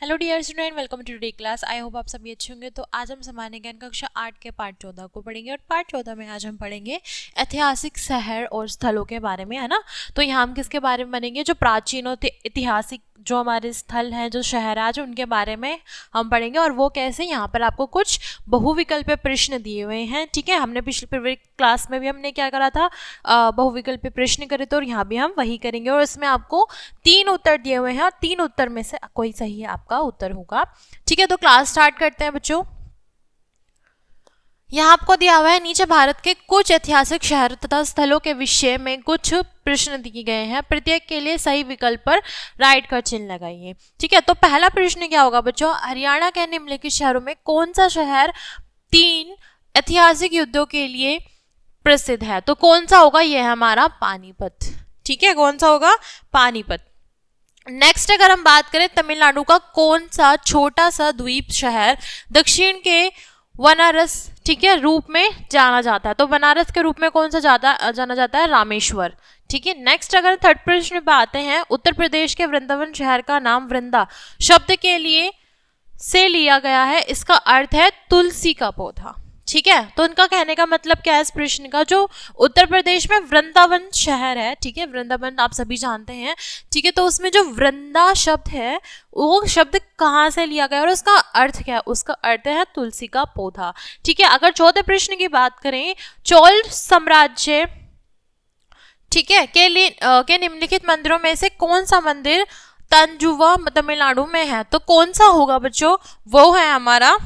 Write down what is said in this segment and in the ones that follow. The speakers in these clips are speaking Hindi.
Hello dear student, welcome to today class. I hope आप सभी अच्छे होंगे। तो आज हम सामान्य ज्ञान कक्षा 8 के पाठ 14 को पढ़ेंगे और पाठ 14 में आज हम पढ़ेंगे ऐतिहासिक शहर और स्थलों के बारे में, है ना। तो यहाँ हम किसके बारे में पढ़ेंगे? जो प्राचीन और ऐतिहासिक जो हमारे स्थल हैं, जो शहर आज, उनके बारे में हम पढ़ेंगे। और वो कैसे? यहाँ पर आपको कुछ बहुविकल्पीय प्रश्न दिए हुए हैं, ठीक है। हमने पिछले क्लास में भी हमने क्या करा था, बहुविकल्पीय प्रश्न करे थे, और यहाँ भी हम वही करेंगे। और इसमें आपको 3 उत्तर दिए हुए हैं और 3 उत्तर में से कोई सही है आपका उत्तर होगा, ठीक है। तो क्लास स्टार्ट करते हैं बच्चों। यहाँ आपको दिया हुआ है नीचे भारत के कुछ ऐतिहासिक शहर तथा स्थलों के विषय में कुछ प्रश्न दिए गए हैं। प्रत्येक के लिए सही विकल्प पर राइट का चिन्ह लगाइए, ठीक है। तो पहला प्रश्न क्या होगा बच्चों? हरियाणा के निम्नलिखित शहरों में कौन सा शहर 3 ऐतिहासिक युद्धों के लिए प्रसिद्ध है? तो कौन सा होगा? यह है हमारा पानीपत, ठीक है। कौन सा होगा? पानीपत। नेक्स्ट अगर हम बात करें, तमिलनाडु का कौन सा छोटा सा द्वीप शहर दक्षिण के बनारस, ठीक है, रूप में जाना जाता है? तो बनारस के रूप में कौन सा जाना जाता है? रामेश्वर, ठीक है। नेक्स्ट अगर थर्ड प्रश्न पे आते हैं, उत्तर प्रदेश के वृंदावन शहर का नाम वृंदा शब्द के लिए से लिया गया है, इसका अर्थ है तुलसी का पौधा, ठीक है। तो उनका कहने का मतलब क्या है इस प्रश्न का? जो उत्तर प्रदेश में वृंदावन शहर है, ठीक है, वृंदावन आप सभी जानते हैं, ठीक है। तो उसमें जो वृंदा शब्द है, वो शब्द कहाँ से लिया गया और उसका अर्थ क्या है? उसका अर्थ है तुलसी का पौधा, ठीक है। अगर चौथे प्रश्न की बात करें, चोल साम्राज्य, ठीक है, के निम्नलिखित मंदिरों में से कौन सा मंदिर तंजुवा तमिलनाडु में है? तो कौन सा होगा बच्चों? वो है हमारा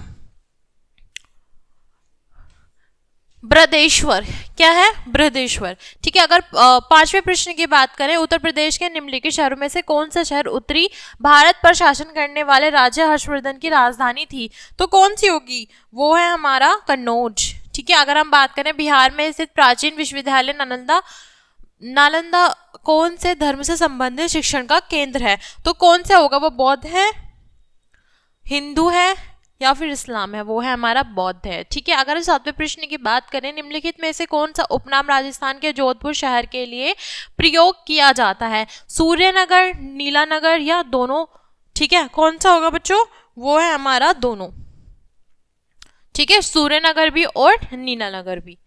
बृहदेश्वर। क्या है? बृहदेश्वर, ठीक है। अगर पांचवें प्रश्न की बात करें, उत्तर प्रदेश के निम्नलिखित शहरों में से कौन सा शहर उत्तरी भारत पर शासन करने वाले राजा हर्षवर्धन की राजधानी थी? तो कौन सी होगी? वो है हमारा कन्नौज, ठीक है। अगर हम बात करें, बिहार में स्थित प्राचीन विश्वविद्यालय नालंदा कौन से धर्म से संबंधित शिक्षण का केंद्र है? तो कौन सा होगा? वो बौद्ध है, हिंदू है, या फिर इस्लाम है? वो है हमारा बौद्ध है, ठीक है। अगर सातवें प्रश्न की बात करें, निम्नलिखित में से कौन सा उपनाम राजस्थान के जोधपुर शहर के लिए प्रयोग किया जाता है? सूर्यनगर, नीलानगर, या दोनों, ठीक है। कौन सा होगा बच्चों? वो है हमारा दोनों, ठीक है, सूर्यनगर भी और नीलानगर भी।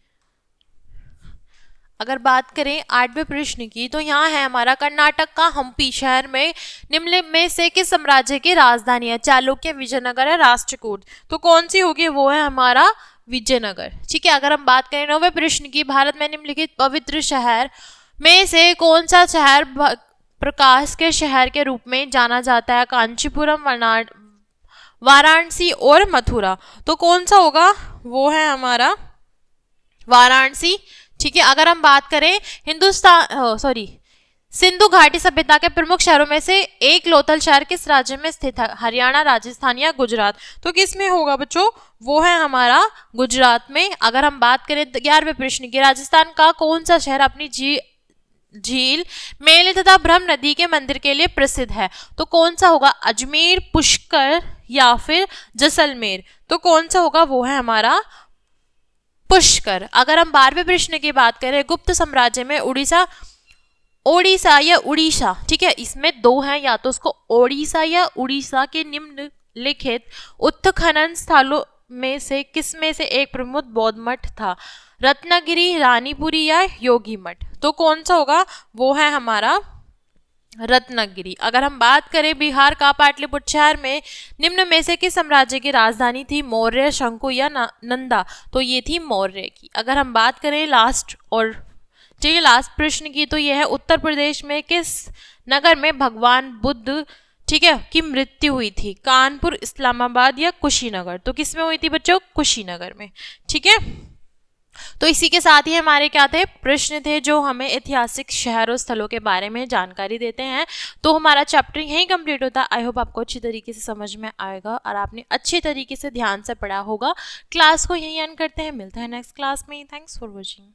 अगर बात करें आठवें प्रश्न की, तो यहाँ है हमारा कर्नाटक का हम्पी शहर में निम्न में से किस साम्राज्य की राजधानी है? चालुक्य, विजयनगर, है राष्ट्रकूट? तो कौन सी होगी? वो है हमारा विजयनगर, ठीक है। अगर हम बात करें नौवें प्रश्न की, भारत में निम्नलिखित पवित्र शहर में से कौन सा शहर प्रकाश के शहर के रूप में जाना जाता है? कांचीपुरम, वाराणसी और मथुरा? तो कौन सा होगा? वो है हमारा वाराणसी, ठीक है। अगर हम बात करें सिंधु घाटी सभ्यता के प्रमुख शहरों में से एक लोथल शहर किस राज्य में स्थित है? हरियाणा, राजस्थान, या गुजरात? तो किस में होगा बच्चों? वो है हमारा गुजरात में। अगर हम बात करें 11वें प्रश्न की, राजस्थान का कौन सा शहर अपनी झील, मेले तथा ब्रह्म नदी के मंदिर के लिए प्रसिद्ध है? तो कौन सा होगा? अजमेर, पुष्कर, या फिर जैसलमेर? तो कौन सा होगा? वो है हमारा पुष्कर। अगर हम 12वें प्रश्न की बात करें, गुप्त साम्राज्य में ओडिशा या उड़ीसा, ठीक है, इसमें दो हैं, या तो उसको ओडिशा या उड़ीसा के निम्नलिखित उत्खनन स्थलों में से किस में से एक प्रमुख बौद्ध मठ था? रत्नागिरी, रानीपुरी, या योगी मठ? तो कौन सा होगा? वो है हमारा रत्नागिरी। अगर हम बात करें बिहार का पाटलिपुत्र शहर में निम्न में से किस साम्राज्य की राजधानी थी? मौर्य, शंकु, या नंदा? तो ये थी मौर्य की। अगर हम बात करें लास्ट प्रश्न की, तो यह है उत्तर प्रदेश में किस नगर में भगवान बुद्ध, ठीक है, की मृत्यु हुई थी? कानपुर, इस्लामाबाद, या कुशीनगर? तो किस में हुई थी बच्चों? कुशीनगर में, ठीक है। तो इसी के साथ ही हमारे क्या थे? प्रश्न थे जो हमें ऐतिहासिक शहरों स्थलों के बारे में जानकारी देते हैं। तो हमारा चैप्टर यहीं कंप्लीट होता है। आई होप आपको अच्छी तरीके से समझ में आएगा और आपने अच्छी तरीके से ध्यान से पढ़ा होगा। क्लास को यहीं एंड करते हैं, मिलते हैं नेक्स्ट क्लास में। Thanks for watching.